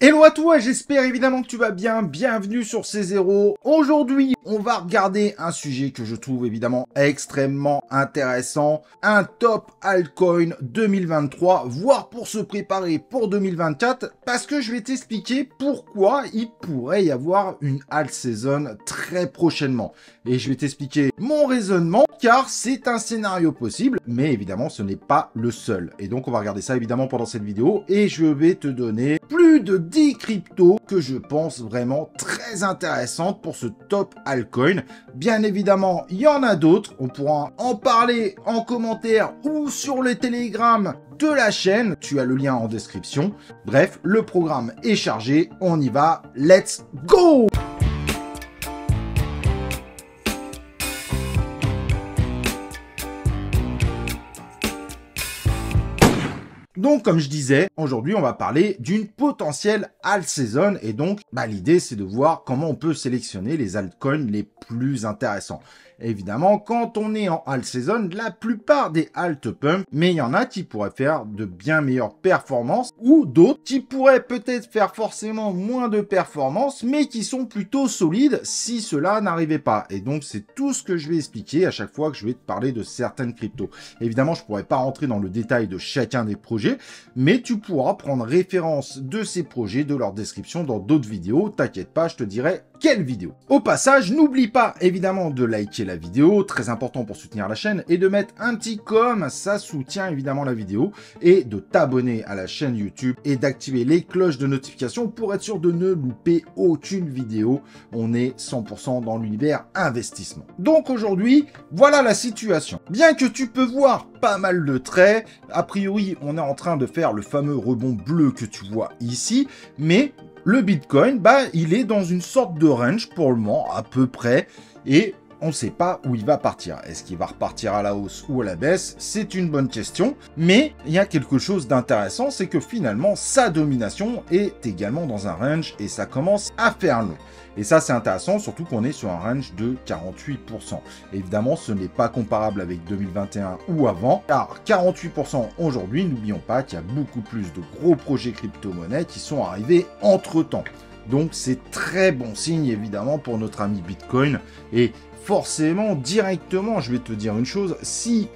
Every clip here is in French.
Hello à toi, j'espère évidemment que tu vas bien, bienvenue sur C0. Aujourd'hui, on va regarder un sujet que je trouve évidemment extrêmement intéressant, un top altcoin 2023, voire pour se préparer pour 2024, parce que je vais t'expliquer pourquoi il pourrait y avoir une alt season très prochainement. Et je vais t'expliquer mon raisonnement, car c'est un scénario possible, mais évidemment ce n'est pas le seul. Et donc on va regarder ça évidemment pendant cette vidéo, et je vais te donner plus de 10 cryptos que je pense vraiment très intéressantes pour ce top altcoin. Bien évidemment, il y en a d'autres. On pourra en parler en commentaire ou sur le Telegram de la chaîne. Tu as le lien en description. Bref, le programme est chargé. On y va. Let's go! Donc, comme je disais, aujourd'hui, on va parler d'une potentielle alt season. Et donc, l'idée, c'est de voir comment on peut sélectionner les altcoins les plus intéressants. Évidemment, quand on est en alt season, la plupart des alt pump, mais il y en a qui pourraient faire de bien meilleures performances ou d'autres qui pourraient peut-être faire forcément moins de performances, mais qui sont plutôt solides si cela n'arrivait pas. Et donc, c'est tout ce que je vais expliquer à chaque fois que je vais te parler de certaines cryptos. Évidemment, je ne pourrais pas rentrer dans le détail de chacun des projets, mais tu pourras prendre référence de ces projets, de leur description dans d'autres vidéos. T'inquiète pas, je te dirai quelle vidéo. Au passage, n'oublie pas évidemment de liker la vidéo, très important pour soutenir la chaîne, et de mettre un petit com, ça soutient évidemment la vidéo, et de t'abonner à la chaîne YouTube et d'activer les cloches de notification pour être sûr de ne louper aucune vidéo. On est 100% dans l'univers investissement. Donc aujourd'hui, voilà la situation. Bien que tu peux voir pas mal de traits, a priori on est en train de faire le fameux rebond bleu que tu vois ici, mais le Bitcoin, il est dans une sorte de range pour le moment, à peu près, et on ne sait pas où il va partir. Est-ce qu'il va repartir à la hausse ou à la baisse? C'est une bonne question, mais il y a quelque chose d'intéressant, c'est que finalement, sa domination est également dans un range, et ça commence à faire long. Et ça, c'est intéressant, surtout qu'on est sur un range de 48%. Évidemment, ce n'est pas comparable avec 2021 ou avant, car 48% aujourd'hui, n'oublions pas qu'il y a beaucoup plus de gros projets crypto-monnaies qui sont arrivés entre-temps. Donc, c'est très bon signe, évidemment, pour notre ami Bitcoin. Et forcément, directement, je vais te dire une chose, si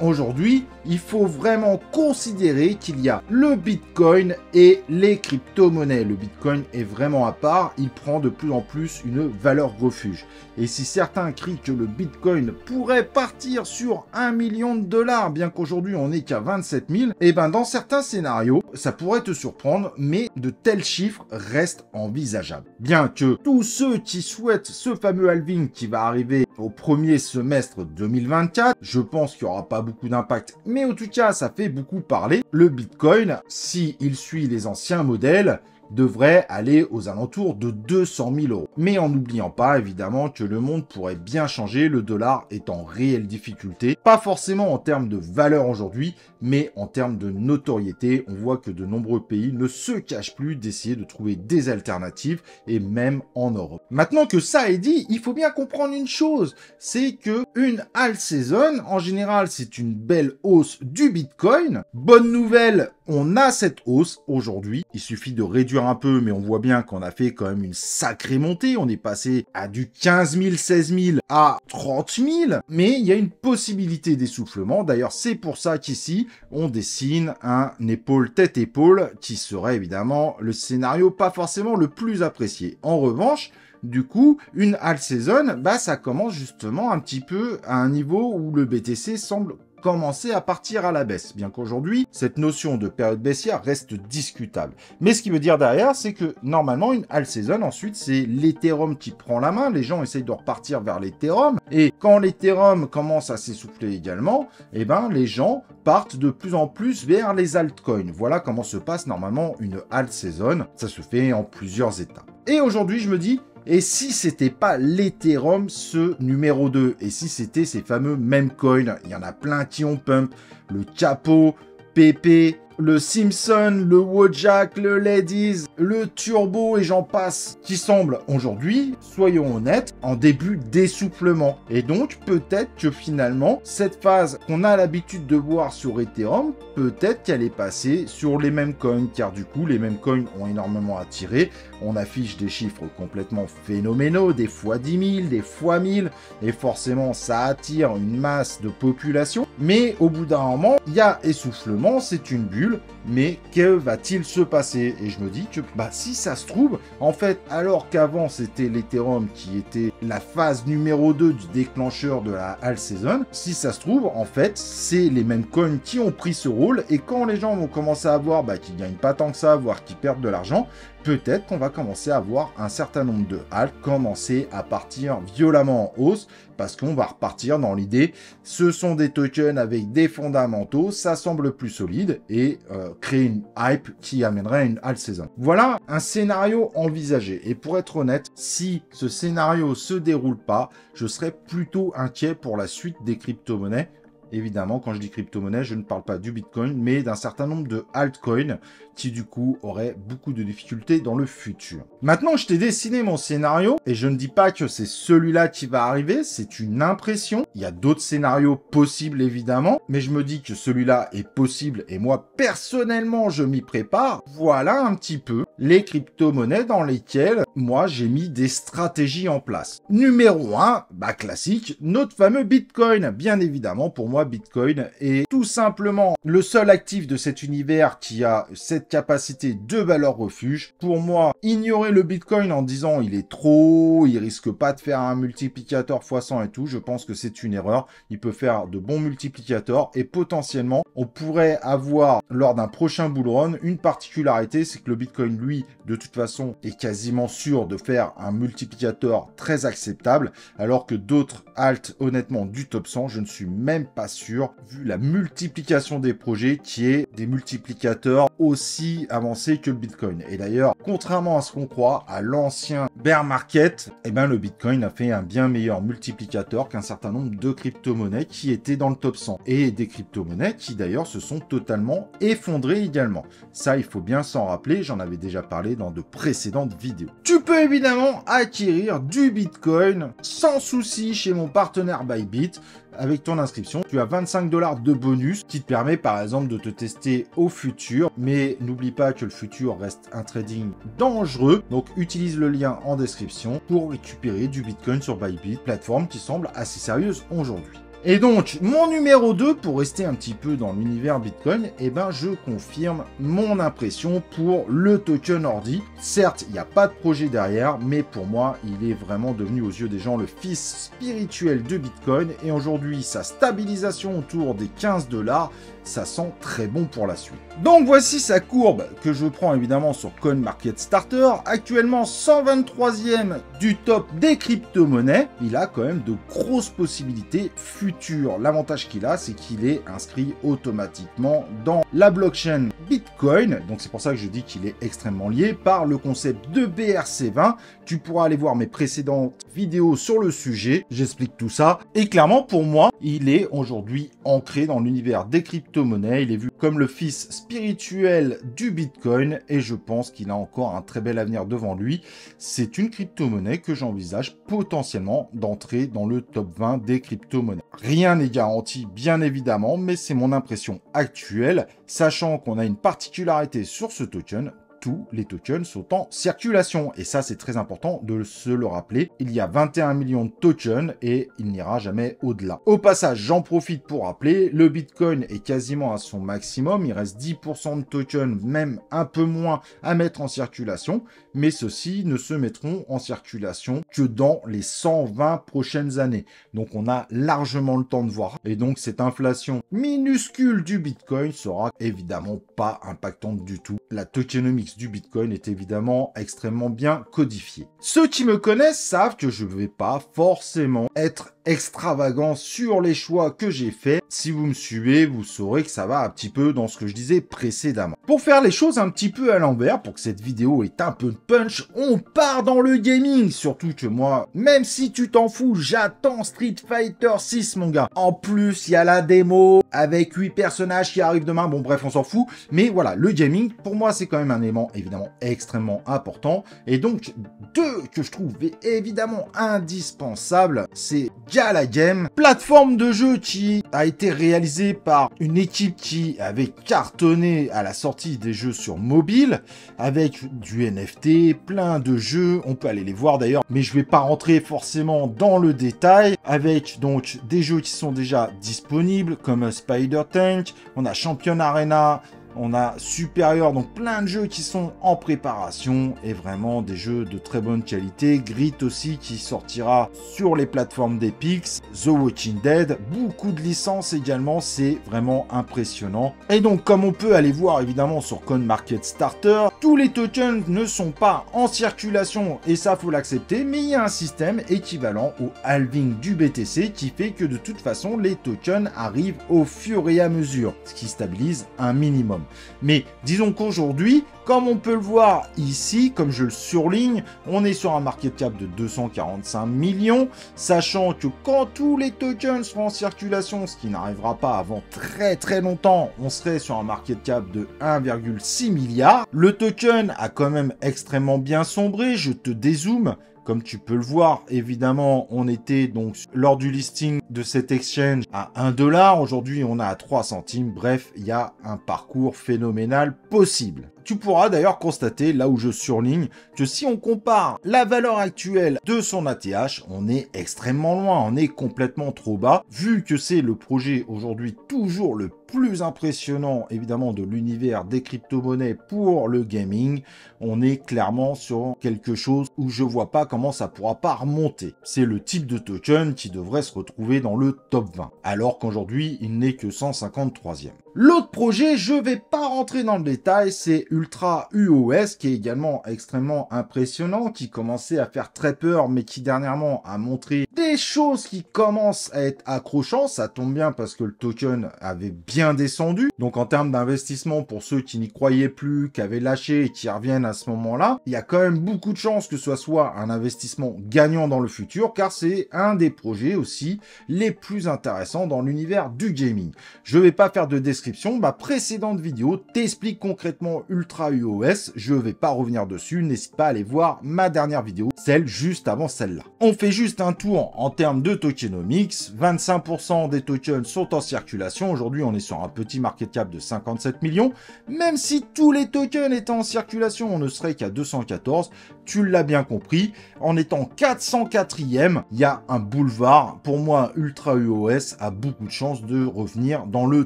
aujourd'hui, il faut vraiment considérer qu'il y a le Bitcoin et les crypto-monnaies. Le Bitcoin est vraiment à part, il prend de plus en plus une valeur refuge. Et si certains crient que le Bitcoin pourrait partir sur 1 million de dollars, bien qu'aujourd'hui on n'est qu'à 27 000, et dans certains scénarios, ça pourrait te surprendre, mais de tels chiffres restent envisageables. Bien que tous ceux qui souhaitent ce fameux halving qui va arriver au premier semestre 2024, je pense qu'il n'y aura pas beaucoup d'impact, mais en tout cas, ça fait beaucoup parler. Le Bitcoin, s'il suit les anciens modèles, devrait aller aux alentours de 200 000 euros. Mais en n'oubliant pas, évidemment, que le monde pourrait bien changer, le dollar est en réelle difficulté, pas forcément en termes de valeur aujourd'hui, mais en termes de notoriété. On voit que de nombreux pays ne se cachent plus d'essayer de trouver des alternatives, et même en Europe. Maintenant que ça est dit, il faut bien comprendre une chose, c'est que une alt season, en général, c'est une belle hausse du Bitcoin. Bonne nouvelle, on a cette hausse aujourd'hui. Il suffit de réduire un peu, mais on voit bien qu'on a fait quand même une sacrée montée. On est passé à du 15 000, 16 000 à 30 000. Mais il y a une possibilité d'essoufflement. D'ailleurs, c'est pour ça qu'ici, on dessine un épaule tête-épaule qui serait évidemment le scénario pas forcément le plus apprécié. En revanche, du coup, une alt season, ça commence justement un petit peu à un niveau où le BTC semble commencer à partir à la baisse, bien qu'aujourd'hui, cette notion de période baissière reste discutable. Mais ce qui veut dire derrière, c'est que normalement, une alt season, ensuite, c'est l'Ethereum qui prend la main, les gens essayent de repartir vers l'Ethereum, et quand l'Ethereum commence à s'essouffler également, les gens partent de plus en plus vers les altcoins. Voilà comment se passe normalement une alt season, ça se fait en plusieurs étapes. Et aujourd'hui, je me dis, et si c'était pas l'Ethereum ce numéro 2, et si c'était ces fameux meme coins, il y en a plein qui ont pump, le Capo, PP, le Simpson, le Wojak, le Ladies, le Turbo et j'en passe, qui semblent aujourd'hui, soyons honnêtes, en début d'essoufflement. Et donc, peut-être que finalement, cette phase qu'on a l'habitude de voir sur Ethereum, peut-être qu'elle est passée sur les mêmes coins, car du coup, les mêmes coins ont énormément attiré. On affiche des chiffres complètement phénoménaux, des fois 10 000, des fois 1000, et forcément, ça attire une masse de population. Mais au bout d'un moment, il y a essoufflement, c'est une bulle, mais que va-t-il se passer? Et je me dis que, si ça se trouve, en fait, alors qu'avant, c'était l'Ethereum qui était la phase numéro 2 du déclencheur de la All Season, si ça se trouve, en fait, c'est les mêmes coins qui ont pris ce rôle, et quand les gens vont commencer à voir qu'ils gagnent pas tant que ça, voire qu'ils perdent de l'argent, peut-être qu'on va commencer à voir un certain nombre de halts commencer à partir violemment en hausse, parce qu'on va repartir dans l'idée, ce sont des tokens avec des fondamentaux, ça semble plus solide, et créer une hype qui amènerait à une alt season. Voilà un scénario envisagé, et pour être honnête, si ce scénario se déroule pas, je serais plutôt inquiet pour la suite des crypto-monnaies. Évidemment, quand je dis crypto-monnaie, je ne parle pas du Bitcoin, mais d'un certain nombre de altcoins qui, du coup, auraient beaucoup de difficultés dans le futur. Maintenant, je t'ai dessiné mon scénario, et je ne dis pas que c'est celui-là qui va arriver, c'est une impression. Il y a d'autres scénarios possibles, évidemment, mais je me dis que celui-là est possible, et moi, personnellement, je m'y prépare. Voilà un petit peu les crypto-monnaies dans lesquelles, moi, j'ai mis des stratégies en place. Numéro 1, classique, notre fameux Bitcoin. Bien évidemment, pour moi, Bitcoin est tout simplement le seul actif de cet univers qui a cette capacité de valeur refuge. Pour moi, ignorer le Bitcoin en disant il est trop haut, il risque pas de faire un multiplicateur x100 et tout, je pense que c'est une erreur. Il peut faire de bons multiplicateurs et potentiellement, on pourrait avoir lors d'un prochain bull run une particularité, c'est que le Bitcoin, lui, de toute façon, est quasiment sûr de faire un multiplicateur très acceptable, alors que d'autres alts, honnêtement, du top 100, je ne suis même pas sûr, vu la multiplication des projets, qui est des multiplicateurs aussi avancés que le Bitcoin. Et d'ailleurs, contrairement à ce qu'on croit, à l'ancien bear market, le Bitcoin a fait un bien meilleur multiplicateur qu'un certain nombre de crypto-monnaies qui étaient dans le top 100. Et des crypto-monnaies qui d'ailleurs se sont totalement effondrées également. Ça, il faut bien s'en rappeler, j'en avais déjà parlé dans de précédentes vidéos. Tu peux évidemment acquérir du Bitcoin sans souci chez mon partenaire Bybit. Avec ton inscription, tu as 25 $ de bonus qui te permet par exemple de te tester au futur. Mais n'oublie pas que le futur reste un trading dangereux. Donc utilise le lien en description pour récupérer du Bitcoin sur Bybit, plateforme qui semble assez sérieuse aujourd'hui. Et donc, mon numéro 2, pour rester un petit peu dans l'univers Bitcoin, je confirme mon impression pour le token Ordi. Certes, il n'y a pas de projet derrière, mais pour moi, il est vraiment devenu aux yeux des gens le fils spirituel de Bitcoin. Et aujourd'hui, sa stabilisation autour des 15 $, ça sent très bon pour la suite. Donc voici sa courbe que je prends évidemment sur CoinMarketStarter. Actuellement 123e du top des crypto-monnaies. Il a quand même de grosses possibilités futures. L'avantage qu'il a, c'est qu'il est inscrit automatiquement dans la blockchain Bitcoin. Donc c'est pour ça que je dis qu'il est extrêmement lié par le concept de BRC20. Tu pourras aller voir mes précédentes vidéos sur le sujet. J'explique tout ça. Et clairement, pour moi, il est aujourd'hui ancré dans l'univers des crypto-monnaies. Il est vu comme le fils spirituel du Bitcoin et je pense qu'il a encore un très bel avenir devant lui. C'est une crypto-monnaie que j'envisage potentiellement d'entrer dans le top 20 des crypto-monnaies. Rien n'est garanti, bien évidemment, mais c'est mon impression actuelle, sachant qu'on a une particularité sur ce token. Tous les tokens sont en circulation. Et ça, c'est très important de se le rappeler. Il y a 21 millions de tokens et il n'ira jamais au-delà. Au passage, j'en profite pour rappeler, le Bitcoin est quasiment à son maximum. Il reste 10% de tokens, même un peu moins, à mettre en circulation. Mais ceux-ci ne se mettront en circulation que dans les 120 prochaines années. Donc, on a largement le temps de voir. Et donc, cette inflation minuscule du Bitcoin sera évidemment pas impactante du tout. La tokenomics du Bitcoin est évidemment extrêmement bien codifiée. Ceux qui me connaissent savent que je ne vais pas forcément être extravagant sur les choix que j'ai faits. Si vous me suivez, vous saurez que ça va un petit peu dans ce que je disais précédemment. Pour faire les choses un petit peu à l'envers, pour que cette vidéo ait un peu de punch, on part dans le gaming. Surtout que moi, même si tu t'en fous, j'attends Street Fighter 6, mon gars. En plus, il y a la démo avec 8 personnages qui arrivent demain. Bon, bref, on s'en fout. Mais voilà, le gaming, pour moi, c'est quand même un élément évidemment extrêmement important. Et donc, deux que je trouve évidemment indispensables, c'est Gala Game, plateforme de jeu qui a été réalisée par une équipe qui avait cartonné à la sortie des jeux sur mobile, avec du NFT, plein de jeux, on peut aller les voir d'ailleurs, mais je vais pas rentrer forcément dans le détail, avec donc des jeux qui sont déjà disponibles, comme Spider Tank, on a Champion Arena, on a Superior, donc plein de jeux qui sont en préparation et vraiment des jeux de très bonne qualité. Grit aussi qui sortira sur les plateformes d'Epix, The Walking Dead, beaucoup de licences également, c'est vraiment impressionnant. Et donc comme on peut aller voir évidemment sur CoinMarketStarter, tous les tokens ne sont pas en circulation et ça faut l'accepter, mais il y a un système équivalent au halving du BTC qui fait que de toute façon les tokens arrivent au fur et à mesure, ce qui stabilise un minimum. Mais disons qu'aujourd'hui, comme on peut le voir ici, comme je le surligne, on est sur un market cap de 245 millions, sachant que quand tous les tokens seront en circulation, ce qui n'arrivera pas avant très longtemps, on serait sur un market cap de 1,6 milliard. Le token a quand même extrêmement bien sombré, je te dézoome. Comme tu peux le voir, évidemment, on était donc lors du listing de cet exchange à 1 $. Aujourd'hui, on est à 3 centimes. Bref, il y a un parcours phénoménal possible. Tu pourras d'ailleurs constater, là où je surligne, que si on compare la valeur actuelle de son ATH, on est extrêmement loin, on est complètement trop bas, vu que c'est le projet aujourd'hui toujours le plus impressionnant, évidemment, de l'univers des crypto-monnaies pour le gaming. On est clairement sur quelque chose où je vois pas comment ça pourra pas remonter. C'est le type de token qui devrait se retrouver dans le top 20, alors qu'aujourd'hui, il n'est que 153e. L'autre projet, je vais pas rentrer dans le détail, c'est Ultra UOS, qui est également extrêmement impressionnant, qui commençait à faire très peur, mais qui dernièrement a montré des choses qui commencent à être accrochantes. Ça tombe bien parce que le token avait bien descendu. Donc en termes d'investissement, pour ceux qui n'y croyaient plus, qui avaient lâché et qui reviennent à ce moment-là, il y a quand même beaucoup de chances que ce soit un investissement gagnant dans le futur, car c'est un des projets aussi les plus intéressants dans l'univers du gaming. Je vais pas faire de description. Ma précédente vidéo t'explique concrètement Ultra UOS, je vais pas revenir dessus, n'hésite pas à aller voir ma dernière vidéo, celle juste avant celle-là. On fait juste un tour en termes de tokenomics, 25% des tokens sont en circulation, aujourd'hui on est sur un petit market cap de 57 millions, même si tous les tokens étaient en circulation, on ne serait qu'à 214, tu l'as bien compris, en étant 404e, il y a un boulevard, pour moi Ultra UOS a beaucoup de chances de revenir dans le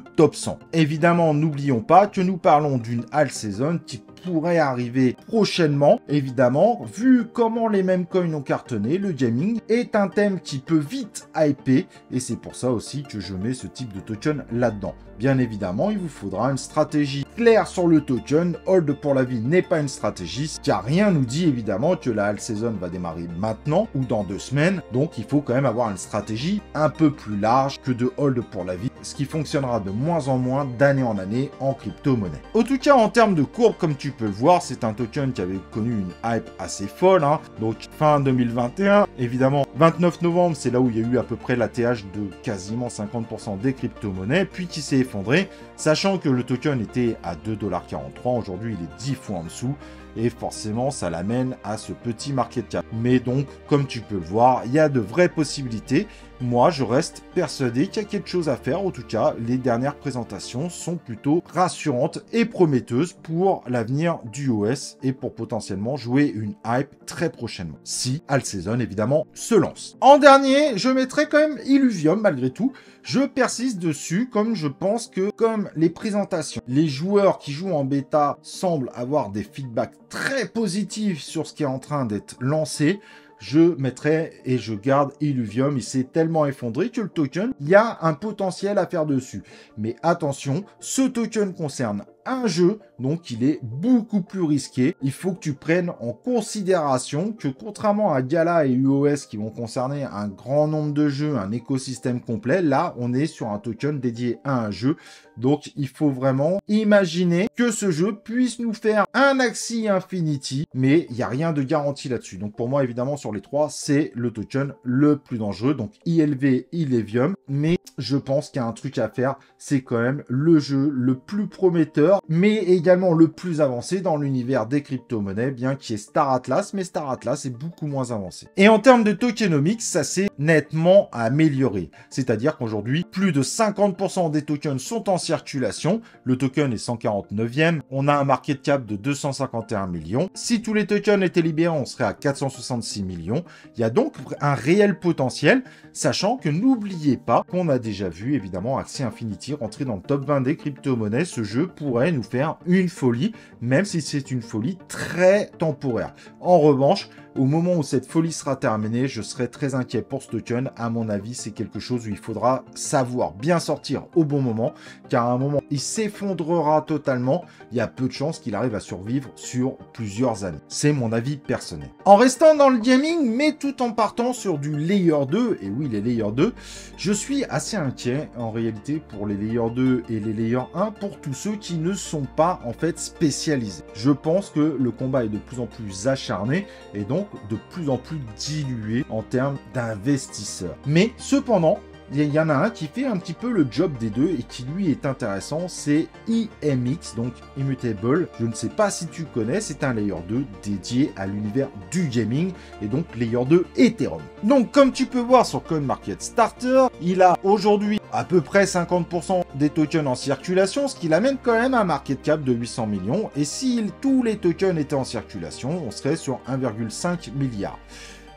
top 100. Évidemment, n'oublions pas que nous parlons d'une alt season qui pourrait arriver prochainement. Évidemment, vu comment les mêmes coins ont cartonné, le gaming est un thème qui peut vite hyper et c'est pour ça aussi que je mets ce type de token là-dedans. Bien évidemment, il vous faudra une stratégie claire sur le token. Hold pour la vie n'est pas une stratégie, car rien nous dit évidemment que la alt season va démarrer maintenant ou dans 2 semaines. Donc, il faut quand même avoir une stratégie un peu plus large que de hold pour la vie, ce qui fonctionnera de moins en moins d'année en année en crypto-monnaie. En tout cas, en termes de courbe, comme tu peux le voir, c'est un token qui avait connu une hype assez folle. Donc, fin 2021, évidemment, 29 novembre, c'est là où il y a eu à peu près l'ATH de quasiment 50% des crypto-monnaies, puis qui s'est effondré, sachant que le token était à 2,43 $. Aujourd'hui, il est 10 fois en dessous. Et forcément, ça l'amène à ce petit market cap. Mais donc, comme tu peux le voir, il y a de vraies possibilités. Moi, je reste persuadé qu'il y a quelque chose à faire. En tout cas, les dernières présentations sont plutôt rassurantes et prometteuses pour l'avenir du OS et pour potentiellement jouer une hype très prochainement. Si alt season, évidemment, se lance. En dernier, je mettrai quand même Illuvium, malgré tout. Je persiste dessus, comme je pense que, comme les présentations, les joueurs qui jouent en bêta semblent avoir des feedbacks très positifs sur ce qui est en train d'être lancé, je mettrai et je garde Illuvium. Il s'est tellement effondré que le token, il y a un potentiel à faire dessus. Mais attention, ce token concerne un jeu, donc il est beaucoup plus risqué. Il faut que tu prennes en considération que contrairement à Gala et UOS qui vont concerner un grand nombre de jeux, un écosystème complet, là on est sur un token dédié à un jeu. Donc il faut vraiment imaginer que ce jeu puisse nous faire un Axie Infinity, mais il n'y a rien de garanti là-dessus. Donc pour moi évidemment sur les trois, c'est le token le plus dangereux, donc ILV, Illévium, mais je pense qu'il y a un truc à faire, c'est quand même le jeu le plus prometteur, mais également le plus avancé dans l'univers des crypto-monnaies, bien qu'il y ait Star Atlas, mais Star Atlas est beaucoup moins avancé. Et en termes de tokenomics, ça s'est nettement amélioré. C'est-à-dire qu'aujourd'hui, plus de 50% des tokens sont en circulation. Le token est 149e. On a un market cap de 251 millions. Si tous les tokens étaient libérés, on serait à 466 millions. Il y a donc un réel potentiel, sachant que n'oubliez pas qu'on a déjà vu, évidemment, Axie Infinity rentrer dans le top 20 des crypto-monnaies. Ce jeu pourrait nous faire une folie, même si c'est une folie très temporaire. En revanche, au moment où cette folie sera terminée, je serai très inquiet pour ce token. À mon avis, c'est quelque chose où il faudra savoir bien sortir au bon moment, car à un moment, il s'effondrera totalement. Il y a peu de chances qu'il arrive à survivre sur plusieurs années. C'est mon avis personnel. En restant dans le gaming, mais tout en partant sur du Layer 2, et oui, les Layer 2, je suis assez inquiet en réalité pour les Layer 2 et les Layer 1, pour tous ceux qui ne sont pas en fait spécialisés. Je pense que le combat est de plus en plus acharné, et donc de plus en plus dilué en termes d'investisseurs. Mais cependant, il y en a un qui fait un petit peu le job des deux et qui lui est intéressant, c'est IMX, donc Immutable. Je ne sais pas si tu connais, c'est un Layer 2 dédié à l'univers du gaming et donc Layer 2 Ethereum. Donc comme tu peux voir sur CoinMarketStarter, il a aujourd'hui à peu près 50% des tokens en circulation, ce qui l'amène quand même à un market cap de 800 millions. Et si tous les tokens étaient en circulation, on serait sur 1,5 milliard.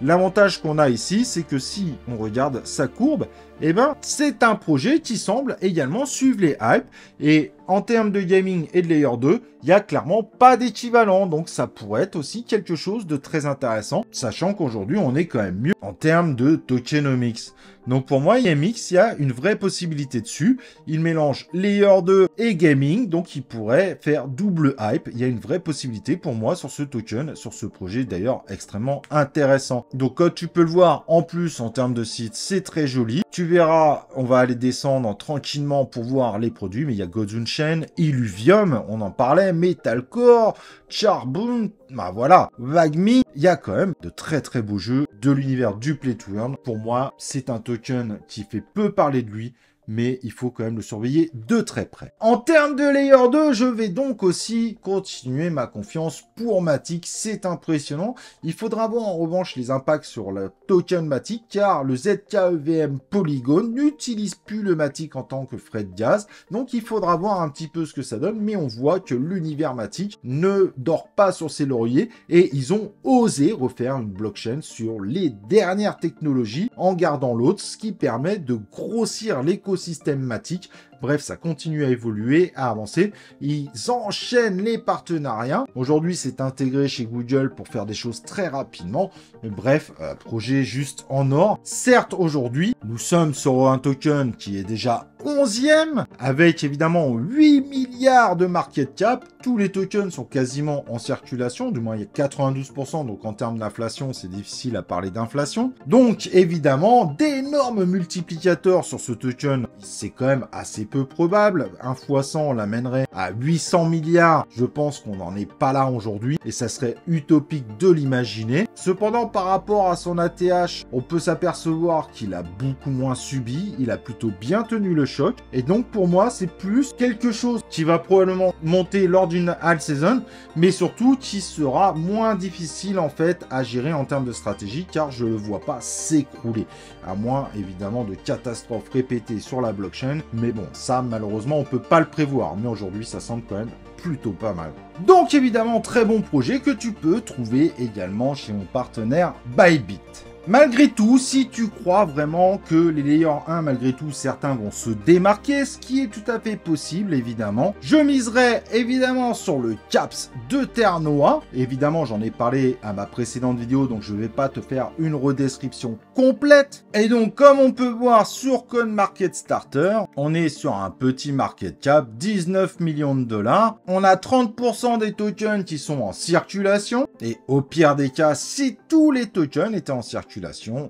L'avantage qu'on a ici, c'est que si on regarde sa courbe, eh ben, c'est un projet qui semble également suivre les hypes. Et en termes de gaming et de Layer 2, il n'y a clairement pas d'équivalent. Donc ça pourrait être aussi quelque chose de très intéressant, sachant qu'aujourd'hui, on est quand même mieux en termes de tokenomics. Donc pour moi, IMX, il y a une vraie possibilité dessus. Il mélange Layer 2 et gaming, donc il pourrait faire double hype. Il y a une vraie possibilité pour moi sur ce token, sur ce projet d'ailleurs extrêmement intéressant. Donc comme tu peux le voir, en plus en termes de site, c'est très joli. Tu verras, on va aller descendre tranquillement pour voir les produits, mais il y a Godzun Chain, Illuvium, on en parlait, Metalcore, Charbon, bah voilà, Wagmi, il y a quand même de très très beaux jeux de l'univers du Play to Earn. Pour moi, c'est un token qui fait peu parler de lui, mais il faut quand même le surveiller de très près. En termes de Layer 2, je vais donc aussi continuer ma confiance pour Matic. C'est impressionnant. Il faudra voir en revanche les impacts sur le token Matic, car le ZKEVM Polygon n'utilise plus le Matic en tant que frais de gaz. Donc il faudra voir un petit peu ce que ça donne, mais on voit que l'univers Matic ne dort pas sur ses lauriers et ils ont osé refaire une blockchain sur les dernières technologies en gardant l'autre, ce qui permet de grossir l'écosystème Matic. Bref, ça continue à évoluer, à avancer. Ils enchaînent les partenariats. Aujourd'hui, c'est intégré chez Google pour faire des choses très rapidement. Mais bref, projet juste en or. Certes, aujourd'hui, nous sommes sur un token qui est déjà 11e, avec évidemment 8 milliards de market cap. Tous les tokens sont quasiment en circulation, du moins il y a 92%, donc en termes d'inflation, c'est difficile à parler d'inflation. Donc évidemment, d'énormes multiplicateurs sur ce token, c'est quand même assez peu probable. 1 x 100 l'amènerait à 800 milliards. Je pense qu'on n'en est pas là aujourd'hui et ça serait utopique de l'imaginer. Cependant, par rapport à son ATH, on peut s'apercevoir qu'il a beaucoup moins subi. Il a plutôt bien tenu le choc. Et donc, pour moi, c'est plus quelque chose qui va probablement monter lors d'une alt season, mais surtout qui sera moins difficile en fait à gérer en termes de stratégie, car je ne le vois pas s'écrouler. À moins, évidemment, de catastrophes répétées sur la blockchain. Mais bon, ça, malheureusement, on peut pas le prévoir. Mais aujourd'hui, ça semble quand même plutôt pas mal. Donc, évidemment, très bon projet que tu peux trouver également chez mon partenaire Bybit. Malgré tout, si tu crois vraiment que les Layer 1, malgré tout, certains vont se démarquer, ce qui est tout à fait possible, évidemment, je miserai évidemment sur le CAPS de Terre-Noire. Évidemment, j'en ai parlé à ma précédente vidéo, donc je ne vais pas te faire une redescription complète. Et donc, comme on peut voir sur CoinMarketStarter, on est sur un petit market cap, 19 millions de dollars. On a 30% des tokens qui sont en circulation. Et au pire des cas, si tous les tokens étaient en circulation,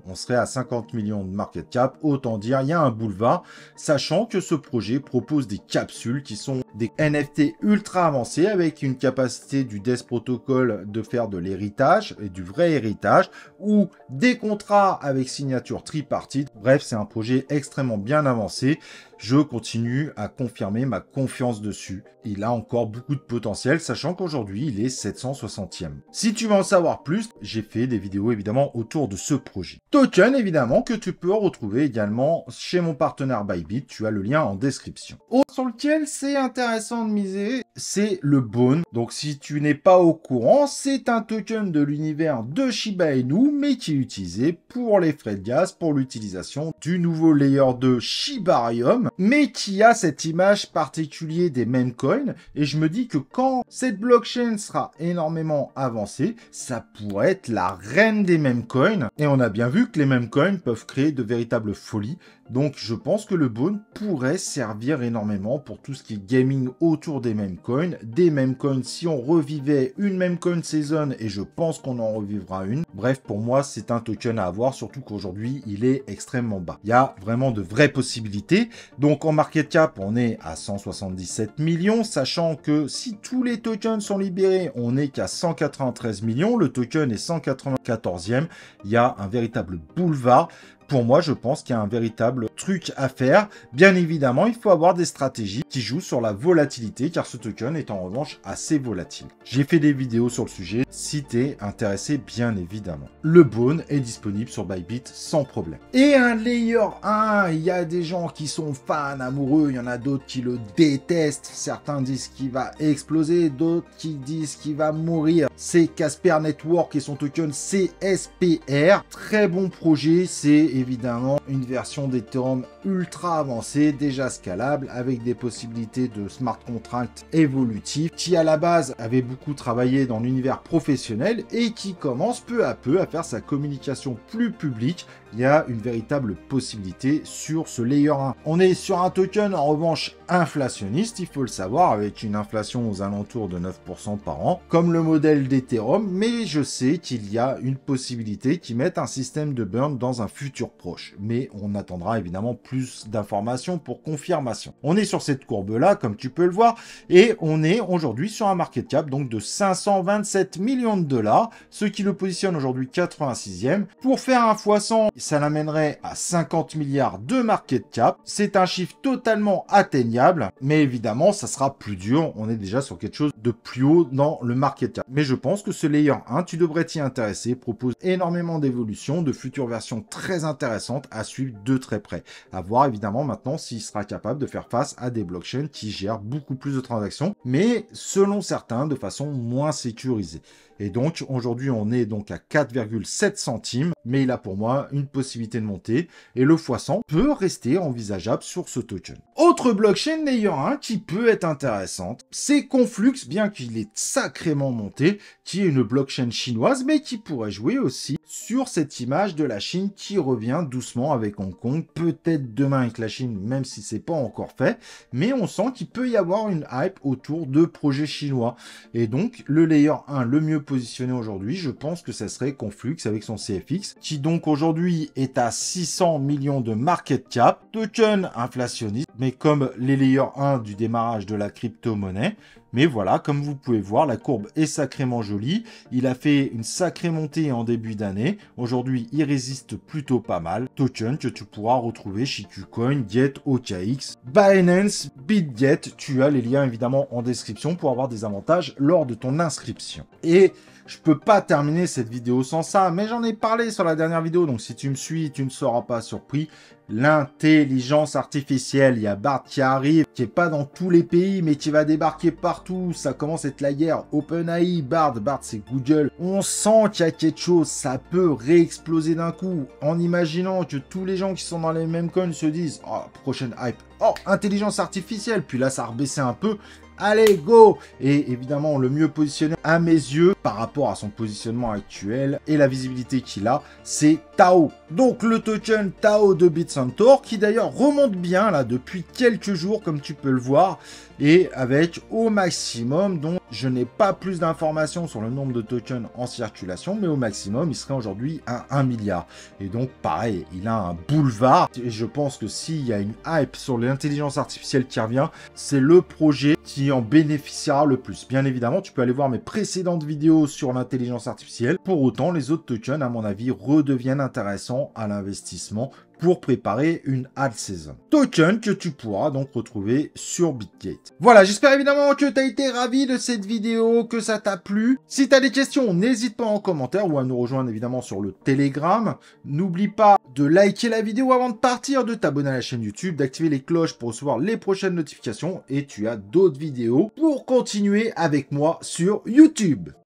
on serait à 50 millions de market cap. Autant dire, il y a un boulevard, sachant que ce projet propose des capsules qui sont des NFT ultra avancés avec une capacité du DES Protocol de faire de l'héritage et du vrai héritage ou des contrats avec signature tripartite. Bref, c'est un projet extrêmement bien avancé. Je continue à confirmer ma confiance dessus. Il a encore beaucoup de potentiel, sachant qu'aujourd'hui, il est 760e. Si tu veux en savoir plus, j'ai fait des vidéos évidemment autour de ce projet. Token, évidemment, que tu peux retrouver également chez mon partenaire Bybit. Tu as le lien en description. Autre sur lequel c'est intéressant de miser, c'est le Bone. Donc, si tu n'es pas au courant, c'est un token de l'univers de Shiba Inu, mais qui est utilisé pour les frais de gaz, pour l'utilisation du nouveau layer de Shibarium, mais qui a cette image particulière des meme coins. Et je me dis que quand cette blockchain sera énormément avancée, ça pourrait être la reine des meme coins. Et on a bien vu que les meme coins peuvent créer de véritables folies. Donc je pense que le Bone pourrait servir énormément pour tout ce qui est gaming autour des meme coins. Des meme coins, si on revivait une meme coin season, et je pense qu'on en revivra une. Bref, pour moi, c'est un token à avoir, surtout qu'aujourd'hui, il est extrêmement bas. Il y a vraiment de vraies possibilités. Donc en market cap, on est à 177 millions, sachant que si tous les tokens sont libérés, on n'est qu'à 193 millions. Le token est 194e. Il y a un véritable boulevard. Pour moi, je pense qu'il y a un véritable truc à faire. Bien évidemment, il faut avoir des stratégies qui jouent sur la volatilité, car ce token est en revanche assez volatile. J'ai fait des vidéos sur le sujet, si t'es intéressé, bien évidemment. Le Bone est disponible sur Bybit sans problème. Et un Layer 1, il y a des gens qui sont fans, amoureux, il y en a d'autres qui le détestent. Certains disent qu'il va exploser, d'autres qui disent qu'il va mourir. C'est Casper Network et son token CSPR. Très bon projet, c'est évidemment une version d'Ethereum ultra avancée, déjà scalable, avec des possibilités de smart contract évolutifs, qui à la base avait beaucoup travaillé dans l'univers professionnel et qui commence peu à peu à faire sa communication plus publique. Il y a une véritable possibilité sur ce Layer 1. On est sur un token en revanche inflationniste, il faut le savoir, avec une inflation aux alentours de 9% par an, comme le modèle d'Ethereum, mais je sais qu'il y a une possibilité qui mette un système de burn dans un futur proche. Mais on attendra évidemment plus d'informations pour confirmation. On est sur cette courbe-là, comme tu peux le voir, et on est aujourd'hui sur un market cap donc de 527 millions de dollars, ce qui le positionne aujourd'hui 86e. Pour faire un x100, ça l'amènerait à 50 milliards de market cap. C'est un chiffre totalement atteignable, mais évidemment, ça sera plus dur. On est déjà sur quelque chose de plus haut dans le market cap. Mais je pense que ce Layer 1, tu devrais t'y intéresser, propose énormément d'évolutions, de futures versions très intéressantes à suivre de très près. À voir évidemment maintenant s'il sera capable de faire face à des blockchains qui gèrent beaucoup plus de transactions, mais selon certains, de façon moins sécurisée. Et donc, aujourd'hui, on est donc à 4,7 centimes, mais il a pour moi une possibilité de monter, et le x100 peut rester envisageable sur ce token. Autre blockchain Layer 1 qui peut être intéressante, c'est Conflux, bien qu'il est sacrément monté, qui est une blockchain chinoise, mais qui pourrait jouer aussi sur cette image de la Chine qui revient doucement avec Hong Kong, peut-être demain avec la Chine, même si c'est pas encore fait, mais on sent qu'il peut y avoir une hype autour de projets chinois. Et donc, le Layer 1 le mieux positionné aujourd'hui, je pense que ça serait Conflux avec son CFX, qui donc aujourd'hui est à 600 millions de market cap, token inflationniste, mais comme les Layer 1 du démarrage de la crypto-monnaie. Mais voilà, comme vous pouvez voir, la courbe est sacrément jolie. Il a fait une sacrée montée en début d'année. Aujourd'hui, il résiste plutôt pas mal. Token que tu pourras retrouver chez KuCoin, Get, OKX, Binance, BitGet. Tu as les liens évidemment en description pour avoir des avantages lors de ton inscription. Et Je peux pas terminer cette vidéo sans ça, mais j'en ai parlé sur la dernière vidéo, donc si tu me suis, tu ne seras pas surpris. L'intelligence artificielle, il y a Bard qui arrive, qui est pas dans tous les pays, mais qui va débarquer partout. Ça commence à être la guerre. OpenAI, Bard c'est Google. On sent qu'il y a quelque chose, ça peut réexploser d'un coup, en imaginant que tous les gens qui sont dans les mêmes coins se disent « Oh, prochaine hype, oh, intelligence artificielle », puis là ça a rebaissé un peu. Allez, go! Et évidemment, le mieux positionné à mes yeux par rapport à son positionnement actuel et la visibilité qu'il a, c'est Tao. Donc le token Tao de Bitcentaur qui d'ailleurs remonte bien là depuis quelques jours comme tu peux le voir et avec au maximum, donc je n'ai pas plus d'informations sur le nombre de tokens en circulation, mais au maximum il serait aujourd'hui à 1 milliard. Et donc pareil, il a un boulevard et je pense que s'il y a une hype sur l'intelligence artificielle qui revient, c'est le projet qui en bénéficiera le plus. Bien évidemment, tu peux aller voir mes précédentes vidéos sur l'intelligence artificielle. Pour autant, les autres tokens, à mon avis, redeviennent intéressants à l'investissement pour préparer une alt season. Token que tu pourras donc retrouver sur Bitgate. Voilà, j'espère évidemment que tu as été ravi de cette vidéo, que ça t'a plu. Si tu as des questions, n'hésite pas en commentaire ou à nous rejoindre évidemment sur le Telegram. N'oublie pas de liker la vidéo avant de partir, de t'abonner à la chaîne YouTube, d'activer les cloches pour recevoir les prochaines notifications et tu as d'autres vidéos pour continuer avec moi sur YouTube.